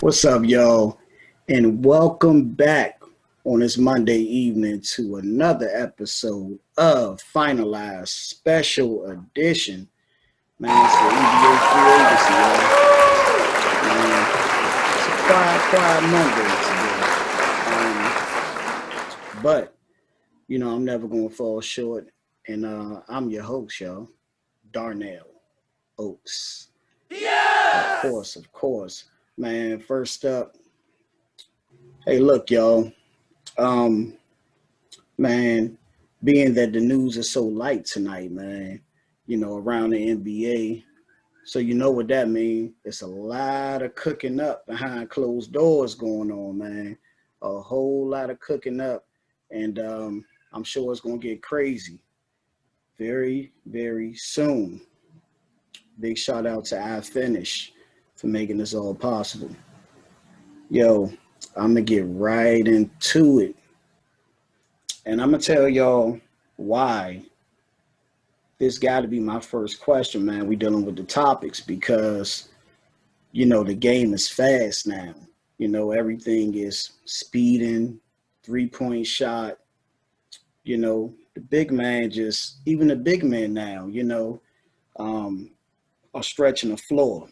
What's up, y'all? And welcome back on this Monday evening to another episode of Finalize Special Edition. Man, it's the NBA free agency, y'all. Man, it's a quiet Monday today. But, I'm never going to fall short. And I'm your host, y'all, Darnell Oaks. Of course. Man, first up, hey, look, y'all. Um, man, being that the news is so light tonight, man, around the NBA. So you know what that means. It's a lot of cooking up behind closed doors going on, man. A whole lot of cooking up. And I'm sure it's going to get crazy very, very soon. Big shout out to iFinish for making this all possible. Yo, I'm going to get right into it. And I'm going to tell y'all why this got to be my first question, man. We dealing with the topics because, the game is fast now. Everything is speeding, 3-point shot. The big man even the big men now, are stretching the floor.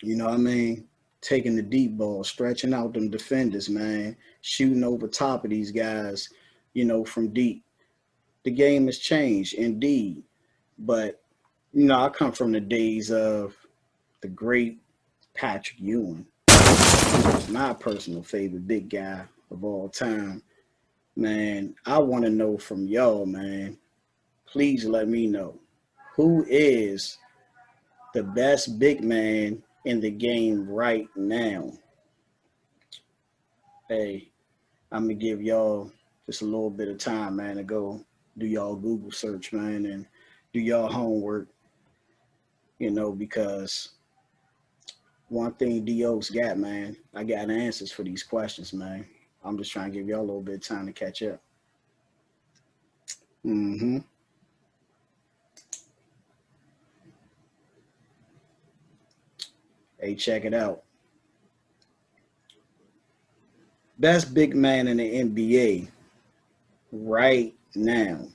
You know what I mean? Taking the deep ball, stretching out them defenders, man, shooting over top of these guys, from deep. The game has changed, indeed. But, I come from the days of the great Patrick Ewing, who's my personal favorite big guy of all time. Man, I want to know from y'all, man. Please let me know. Who is the best big man in the game right now? Hey, I'm going to give y'all just a little bit of time, man, to go do y'all Google search, man, and do y'all homework, because one thing DO's got, man, I got answers for these questions, man. I'm just trying to give y'all a little bit of time to catch up. Mm-hmm. Hey, check it out. Best big man in the NBA right now.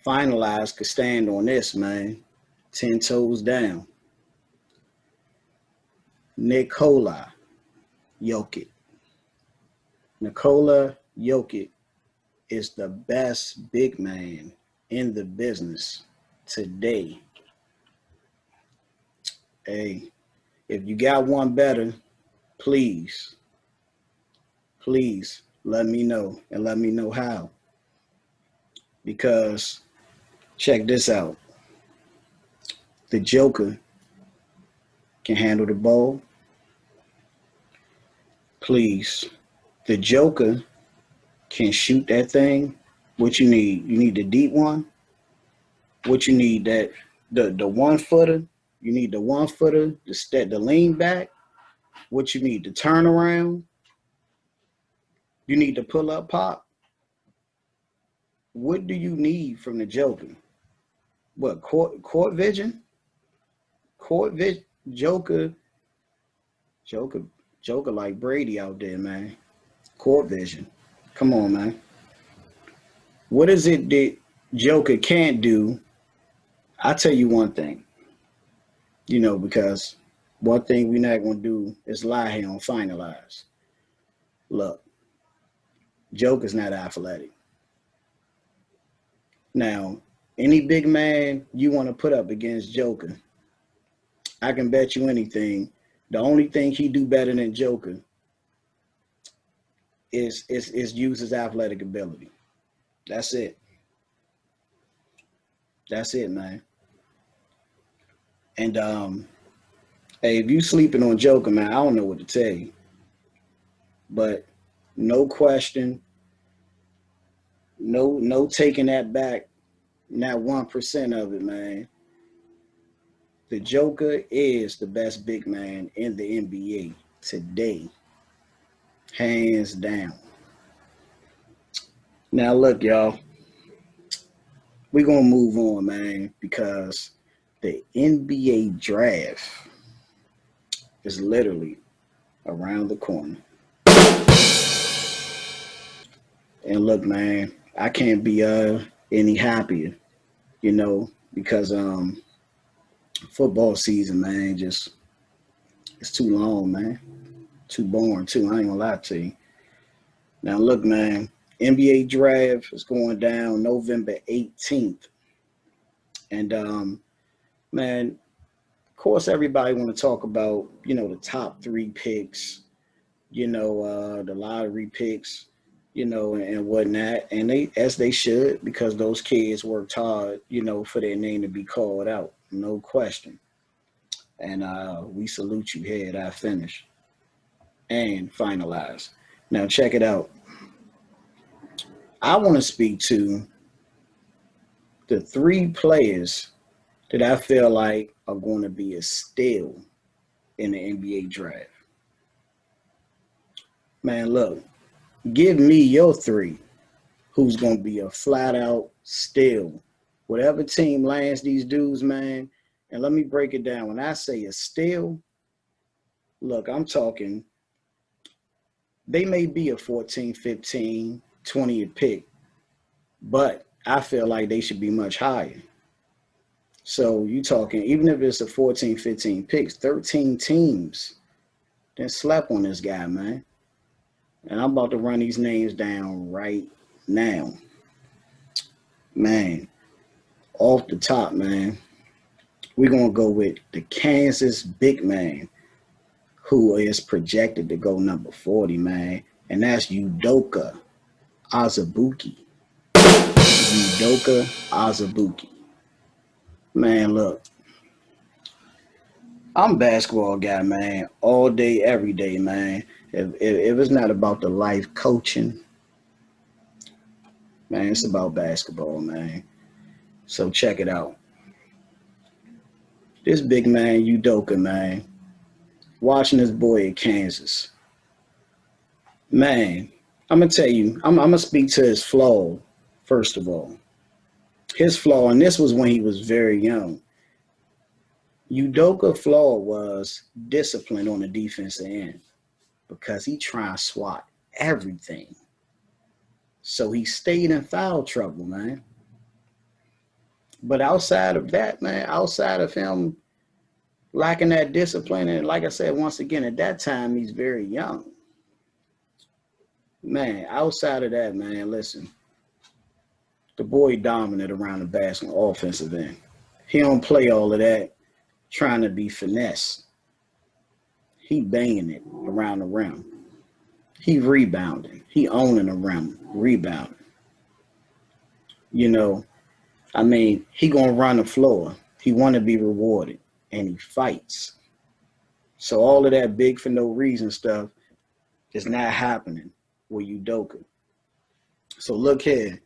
Finalize could stand on this, man. 10 toes down. Nikola Jokic. Nikola Jokic is the best big man in the business today. Hey, if you got one better, please let me know and let me know how. Because check this out. The Joker can handle the ball. Please. The Joker can shoot that thing. What you need? You need the deep one. What you need? That the 1-footer. You need the 1-footer, the lean back. What you need? The turnaround. You need the pull up pop. What do you need from the Joker? What court vision? Court vision. Joker like Brady out there, man. Court vision. Come on, man. What is it that Joker can't do? I'll tell you one thing. Because one thing we're not going to do is lie here on Finalize. Look, Joker's not athletic. Now, any big man you want to put up against Joker, I can bet you anything. The only thing he do better than Joker is use his athletic ability. That's it. That's it, man. And hey, if you sleeping on Joker, man, I don't know what to tell you. But no question, no taking that back, not 1% of it, man. The Joker is the best big man in the NBA today. Hands down. Now look, y'all. We're gonna move on, man, because the NBA draft is literally around the corner. And look, man, I can't be any happier, because football season, man, just it's too long, man. Too boring, too. I ain't gonna lie to you. Now, look, man, NBA draft is going down November 18th. And, man, of course, everybody want to talk about, the top three picks, the lottery picks, and whatnot. And as they should, because those kids worked hard, for their name to be called out. No question. And we salute you here at our finish and finalize. Now, check it out. I want to speak to the three players that I feel like are going to be a steal in the NBA draft. Man, look, give me your three who's going to be a flat out steal. Whatever team lands these dudes, man, and let me break it down. When I say a steal, look, I'm talking, they may be a 14, 15, 20th pick, but I feel like they should be much higher. So you talking, even if it's a 14, 15 picks, 13 teams then slept on this guy, man. And I'm about to run these names down right now. Man, off the top, man, we're going to go with the Kansas big man, who is projected to go number 40, man. And that's Udoka Azubuike. Udoka Azubuike. Man, look, I'm a basketball guy, man, all day, every day, man. If it's not about the life coaching, man, it's about basketball, man. So check it out. This big man, Udoka, man, watching this boy at Kansas. Man, I'm going to tell you, I'm going to speak to his flaw, first of all. His flaw, and this was when he was very young. Udoka flaw was discipline on the defensive end because he trying to swat everything. So he stayed in foul trouble, man. But outside of that, man, outside of him lacking that discipline, and like I said, once again, at that time, he's very young. Man, outside of that, man, listen, the boy dominant around the basket offensive end. He don't play all of that trying to be finesse. He banging it around the rim. He rebounding. He owning the rim, rebounding. He gonna run the floor. He want to be rewarded, and he fights. So all of that big for no reason stuff is not happening with Udoka. So look here.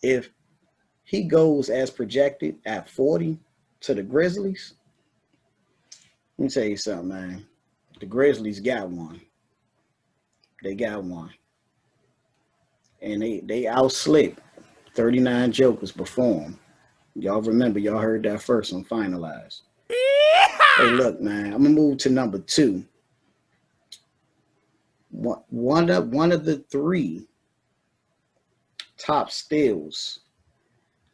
If he goes as projected at 40 to the Grizzlies, let me tell you something, man. The Grizzlies got one. They got one. And they outslick 39 Jokers perform. Y'all remember, y'all heard that first on Finalize. Hey, look, man, I'm going to move to number two. One of the three top steals,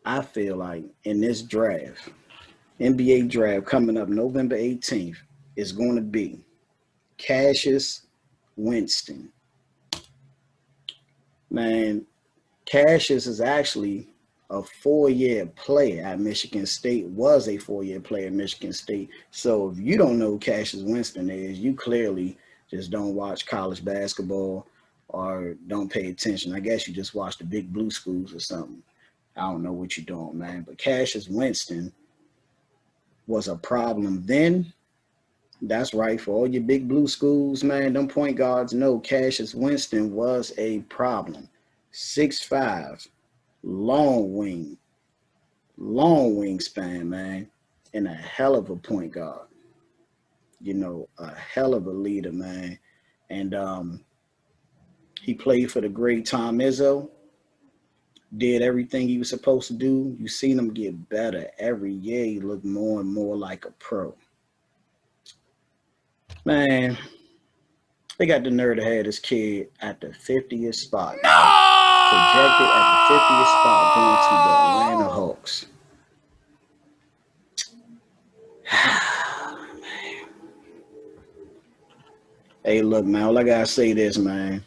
I feel like, in this draft, NBA draft coming up November 18th, is going to be Cassius Winston. Man, Cassius is actually a 4-year player at Michigan State, was a 4-year player at Michigan State. So if you don't know who Cassius Winston is, you clearly just don't watch college basketball or don't pay attention. I guess you just watch the big blue schools or something. I don't know what you're doing, man. But Cassius Winston was a problem then. That's right. For all your big blue schools, man, them point guards know Cassius Winston was a problem. 6'5", long wingspan, man, and a hell of a point guard. A hell of a leader, man. And he played for the great Tom Izzo. Did everything he was supposed to do. You seen him get better every year. He looked more and more like a pro. Man, they got the nerve to have this kid at the 50th spot, man. Projected No! at the 50th spot going to the Atlanta Hawks. Hey, look, man, all I gotta say this, man.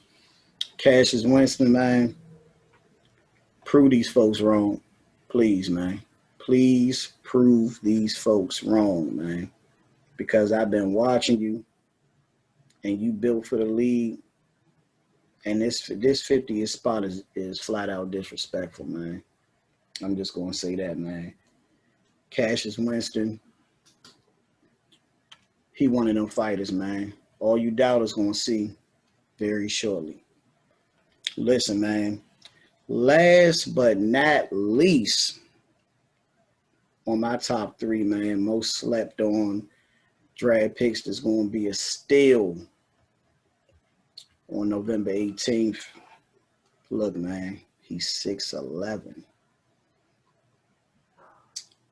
Cassius Winston, man, prove these folks wrong. Please, man. Please prove these folks wrong, man. Because I've been watching you and you built for the league. And this 50th spot is flat out disrespectful, man. I'm just gonna say that, man. Cassius Winston, he one of them fighters, man. All you doubters gonna see very shortly. Listen, man. Last but not least, on my top three, man, most slept on draft picks that's going to be a steal on November 18th. Look, man, he's 6'11".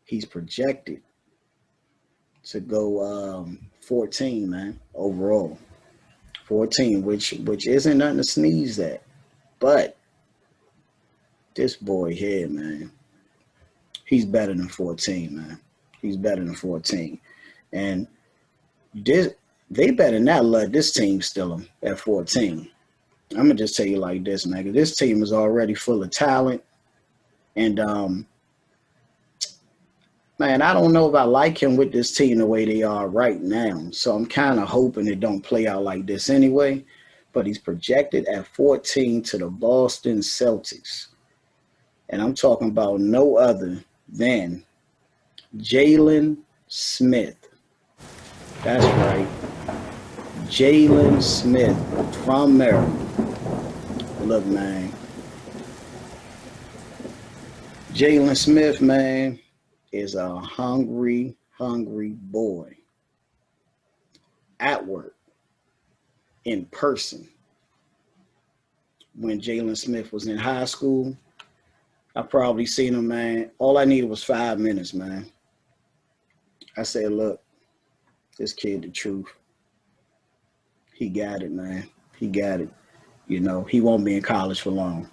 He's projected to go 14, man, overall. 14, which isn't nothing to sneeze at. But this boy here, man, he's better than 14, man. He's better than 14. And they better not let this team steal him at 14. I'm gonna just tell you like this, man. This team is already full of talent, and man, I don't know if I like him with this team the way they are right now. So I'm kind of hoping it don't play out like this anyway. But he's projected at 14 to the Boston Celtics, and I'm talking about no other than Jalen Smith. That's right. Jalen Smith from Maryland. Look, man. Jalen Smith, man, is a hungry, hungry boy. At work, in person. When Jalen Smith was in high school, I probably seen him, man. All I needed was 5 minutes, man. I said, look, this kid the truth. He got it, man. He got it. You know, he won't be in college for long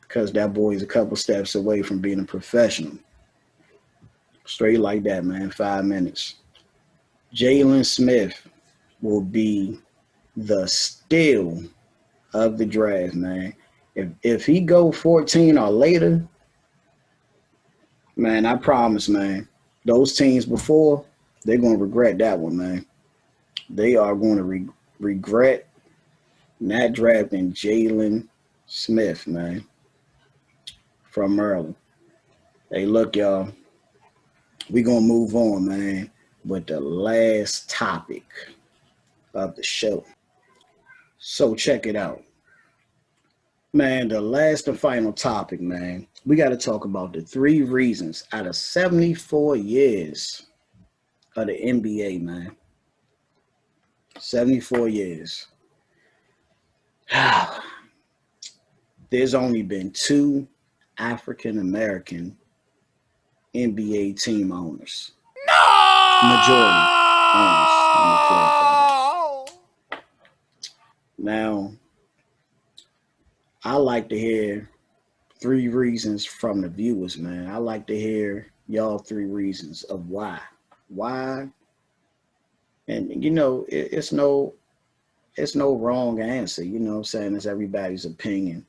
because that boy's a couple steps away from being a professional. Straight like that, man. 5 minutes. Jalen Smith will be the steal of the draft, man. If he go 14 or later, man, I promise, man, those teams before, they're going to regret that one, man. They are going to regret not drafting Jalen Smith, man, from Maryland. Hey, look, y'all, we going to move on, man, with the last topic of the show. So check it out. Man, the last and final topic, man, we got to talk about the 3 reasons out of 74 years of the NBA, man. 74 years. There's only been 2 African-American NBA team owners. Majority owners. Now, I like to hear 3 reasons from the viewers, man. I like to hear y'all 3 reasons of why. Why? And you know, it's no wrong answer. You know what I'm saying? It's everybody's opinion,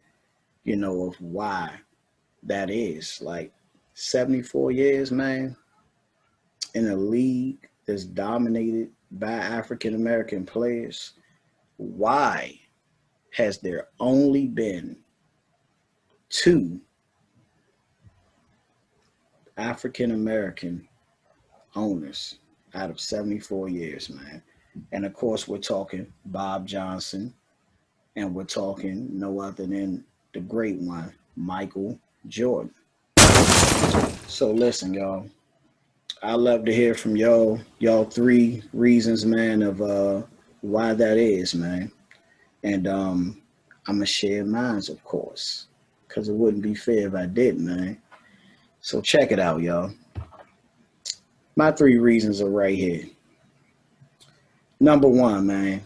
you know, of why that is. Like 74 years, man, in a league that's dominated by African American players. Why has there only been 2 African American owners out of 74 years, man? And of course, we're talking Bob Johnson, and we're talking no other than the great one, Michael Jordan. So listen, y'all. I love to hear from y'all. Y'all 3 reasons, man, of why that is, man. And I'm gonna share mine, of course, because it wouldn't be fair if I didn't, man. So check it out, y'all. My 3 reasons are right here. Number one, man,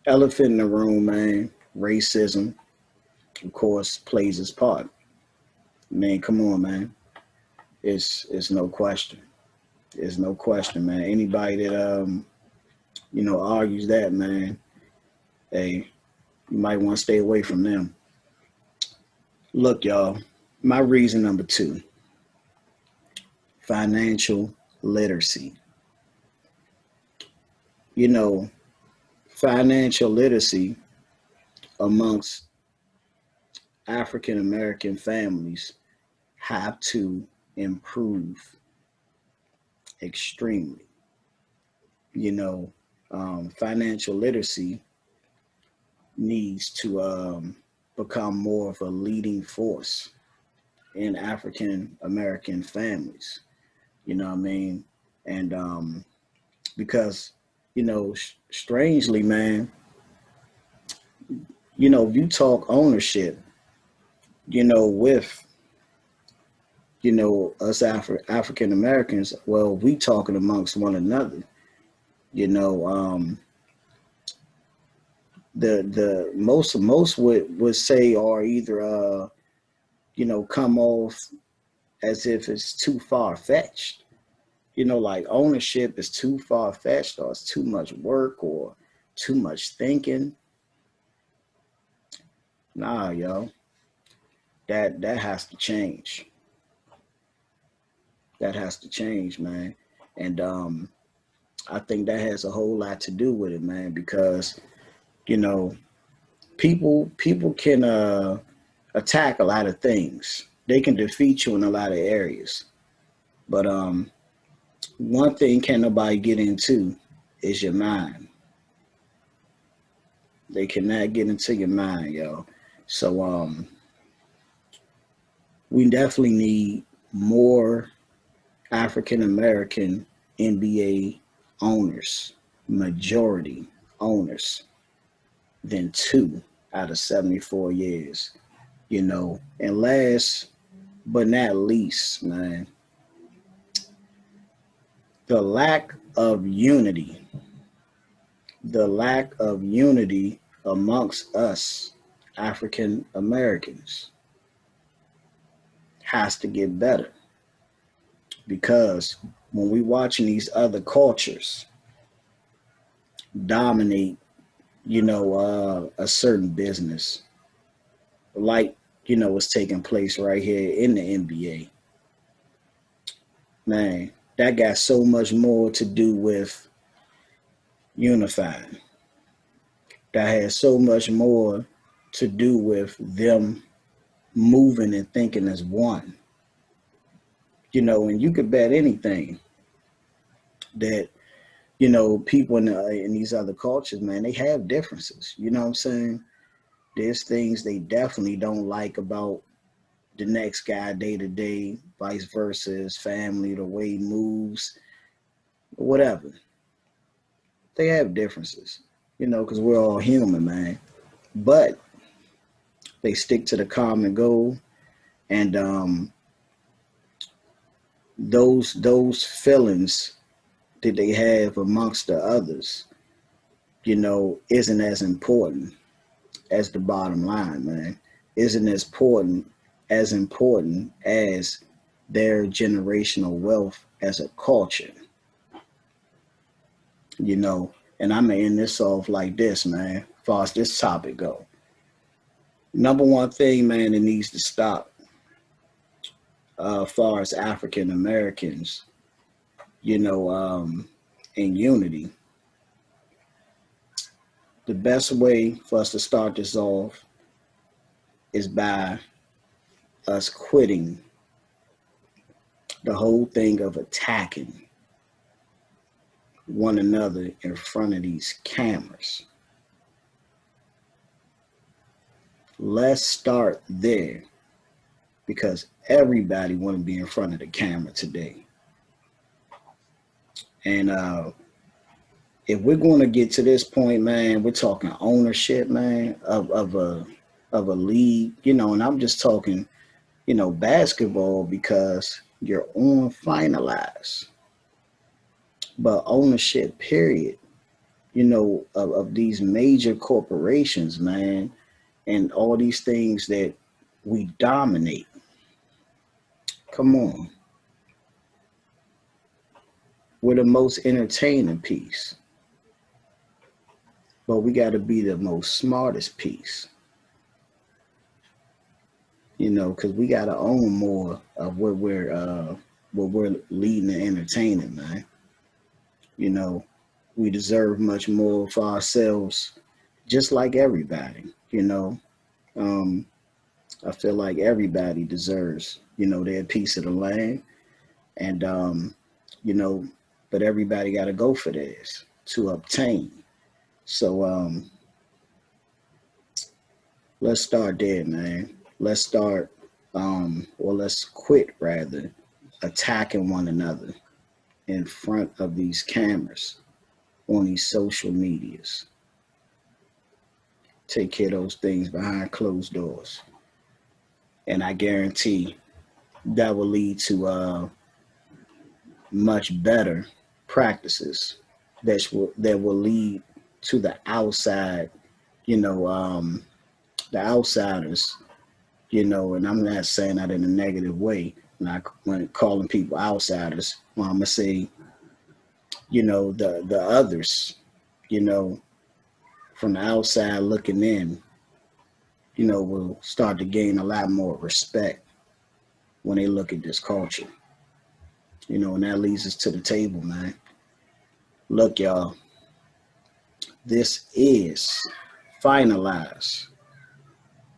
elephant in the room, man, racism, of course, plays its part. Man, come on, man. It's no question. It's no question, man. Anybody that argues that, man, hey, you might want to stay away from them. Look, y'all, my reason number two, financial literacy. You know, financial literacy amongst African American families have to improve extremely. You know, financial literacy needs to become more of a leading force in African American families. You know what I mean? And because, strangely, man, if you talk ownership, with, us African Americans, well, we talking amongst one another, you know, the most would say are either come off as if it's too far fetched, like ownership is too far fetched, or it's too much work, or too much thinking. Nah, yo, that has to change. That has to change, man. And I think that has a whole lot to do with it, man, because you know people can attack a lot of things. They can defeat you in a lot of areas, but one thing can't nobody get into is your mind. They cannot get into your mind, yo. So we definitely need more African American NBA owners, majority owners, than two out of 74 years, And last but not least, man, the lack of unity, amongst us African Americans has to get better, because when we watching these other cultures dominate, a certain business, like, what's taking place right here in the NBA, man, that got so much more to do with unifying. That has so much more to do with them moving and thinking as one. And you could bet anything that, people in these other cultures, man, they have differences. You know what I'm saying? There's things they definitely don't like about the next guy day to day, vice versa, his family, the way he moves, whatever. They have differences, because we're all human, man. But they stick to the common goal, and those feelings that they have amongst the others, isn't as important as the bottom line, man. Isn't as important as their generational wealth as a culture, And I'm gonna end this off like this, man. As far as this topic go, number one thing, man, that needs to stop, as far as African Americans, in unity. The best way for us to start this off is by us quitting the whole thing of attacking one another in front of these cameras. Let's start there, because everybody want to be in front of the camera today. And if we're going to get to this point, man, we're talking ownership, man, of a league, and I'm just talking, basketball, because you're on FINALIZE. But ownership, period, of these major corporations, man, and all these things that we dominate. Come on, we're the most entertaining piece, but we got to be the most smartest piece, because we got to own more of what we're leading and entertaining, man. You know, we deserve much more for ourselves, just like everybody. Um, I feel like everybody deserves, their piece of the land, and you know, but everybody got to go for this to obtain. So let's start there, man. Let's start, or let's quit rather attacking one another in front of these cameras on these social medias. Take care of those things behind closed doors, and I guarantee that will lead to much better practices that will lead to the outside, you know, um, the outsiders, and I'm not saying that in a negative way. When calling people outsiders, well, I'm gonna say, the others, you know, from the outside looking in, will start to gain a lot more respect when they look at this culture, and that leads us to the table, man. Look, y'all, this is finalized.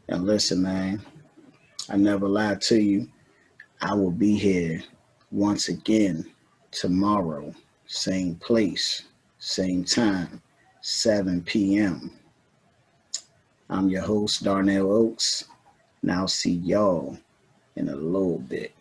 And listen, man, I never lied to you. I will be here once again tomorrow, same place, same time, 7 p.m. I'm your host, Darnell Oaks, and I'll see y'all in a little bit.